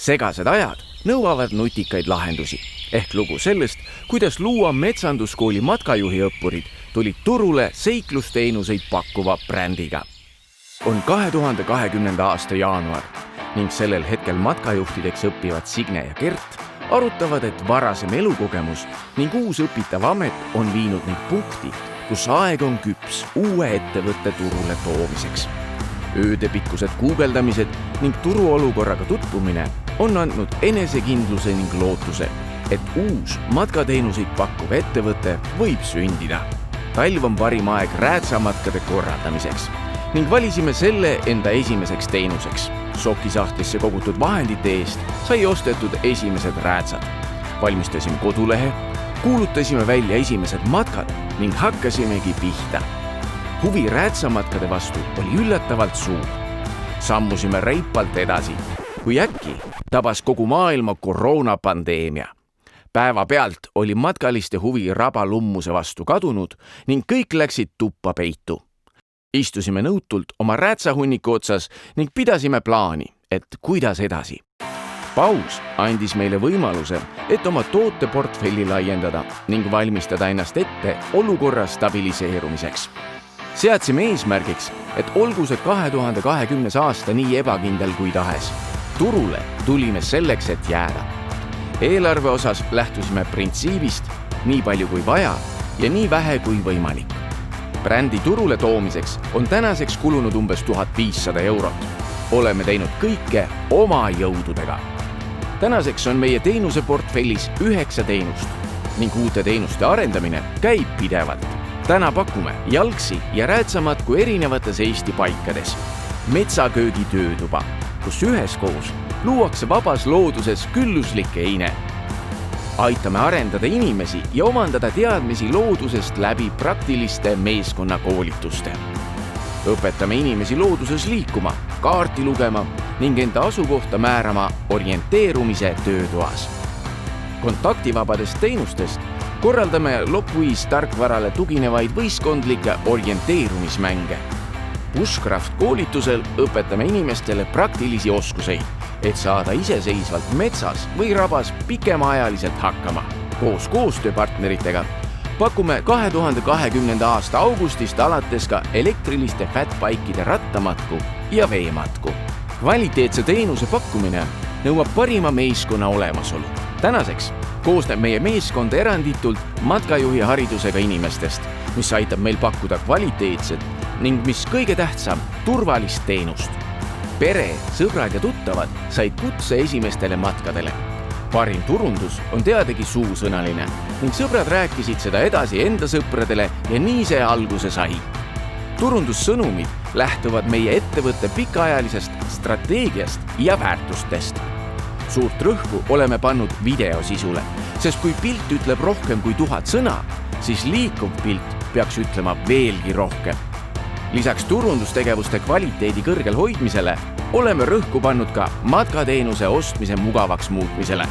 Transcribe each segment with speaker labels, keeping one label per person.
Speaker 1: Segased ajad nõuavad nutikaid lahendusi ehk lugu sellest, kuidas luua metsanduskooli matkajuhi õppurid tulid turule seiklusteenuseid pakkuva brändiga. On 2020. aasta jaanuar ning sellel hetkel matkajuhtideks õppivad Signe ja Gert arutavad, et varasem elukogemus ning uus õpitav amet on viinud neid punkti, kus aeg on küps uue ettevõtte turule toomiseks. Öödepikkused guugeldamised ning turuolukorraga tutvumine on andnud enesekindluse ning lootuse, et uus matkateenuseid pakkuv ettevõte võib sündida. Talv on parim aeg räätsamatkade korraldamiseks ning valisime selle enda esimeseks teenuseks. Sokisahtlisse kogutud vahendite eest sai ostetud esimesed räätsad. Valmistasime kodulehe, kuulutasime välja esimesed matkad ning hakkasimegi pihta. Huvi räätsamatkade vastu oli üllatavalt suur. Sammusime reipalt edasi, kui äkki tabas kogu maailma koroonapandeemia. Päevapealt oli matkaliste huvi rabalommuse vastu kadunud ning kõik läksid tuppa peitu. Istusime nõutult oma räätsahunniku otsas ning pidasime plaani, et kuidas edasi. Paus andis meile võimaluse, et oma tooteportfelli laiendada ning valmistada ennast ette olukorra stabiliseerumiseks. Seadsime eesmärgiks, et olgu see 2020. aasta nii ebakindel kui tahes. Turule tulime selleks, et jääda. Eelarve osas lähtusime printsiibist nii palju kui vaja ja nii vähe kui võimalik. Brändi turule toomiseks on tänaseks kulunud umbes 1500 eurot. Oleme teinud kõike oma jõududega. Tänaseks on meie teenuseportfellis 9 teenust ning uute teenuste arendamine käib pidevalt. Täna pakume jalgsi ja räätsamatku erinevates Eesti paikades. Metsaköögi töötuba, kus üheskoos luuakse vabas looduses külluslik eine. Aitame arendada inimesi ja omandada teadmisi loodusest läbi praktiliste meeskonnakoolituste. Õpetame inimesi looduses liikuma, kaarti lugema ning enda asukohta määrama orienteerumise töötoas. Kontaktivabadest teenustest korraldame Lockwiz tarkvarale tuginevaid võistkondlikke orienteerumismänge. Bushcraft koolitusel õpetame inimestele praktilisi oskuseid, et saada iseseisvalt metsas või rabas pikemaajaliselt hakkama. Koos koostööpartneritega pakume 2020. aasta augustist alates ka elektriliste fatbike'ide rattamatku ja veematku. Kvaliteetse teenuse pakkumine nõuab parima meeskonna olemasolu. Tänaseks koosneb meie meeskond eranditult matkajuhi haridusega inimestest, mis aitab meil pakkuda kvaliteetset ning mis kõige tähtsam, turvalist teenust. Pere, sõbrad ja tuttavad said kutse esimestele matkadele. Parim turundus on teadagi suusõnaline ning sõbrad rääkisid seda edasi enda sõpradele ja nii see alguse sai. Turundussõnumid lähtuvad meie ettevõtte pikaajalisest strateegiast ja väärtustest. Suurt rõhku oleme pannud videosisule, sest kui pilt ütleb rohkem kui 1000 sõna, siis liikuv pilt peaks ütlema veelgi rohkem. Lisaks turundustegevuste kvaliteedi kõrgel hoidmisele oleme rõhku pannud ka matkateenuse ostmise mugavaks muutmisele.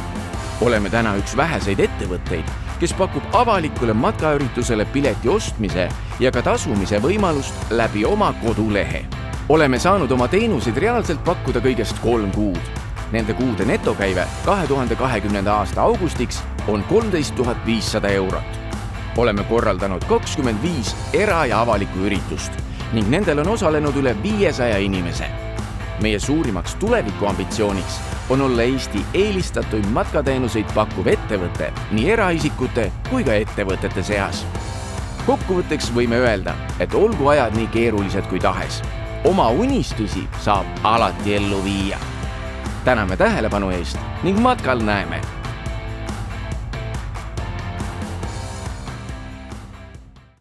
Speaker 1: Oleme täna üks väheseid ettevõtteid, kes pakub avalikule matkaüritusele pileti ostmise ja ka tasumise võimalust läbi oma kodulehe. Oleme saanud oma teenuseid reaalselt pakkuda kõigest 3 kuud. Nende kuude netokäive 2020. aasta augustiks on 13 500 eurot. Oleme korraldanud 25 era- ja avalikku üritust ning nendel on osalenud üle 500 inimese. Meie suurimaks tulevikuambitsiooniks on olla Eesti eelistatuim matkateenuseid pakkuv ettevõte nii eraisikute kui ka ettevõtete seas. Kokkuvõtteks võime öelda, et olgu ajad nii keerulised kui tahes. Oma unistusi saab alati ellu viia. Täname tähelepanu eest ning matkal näeme!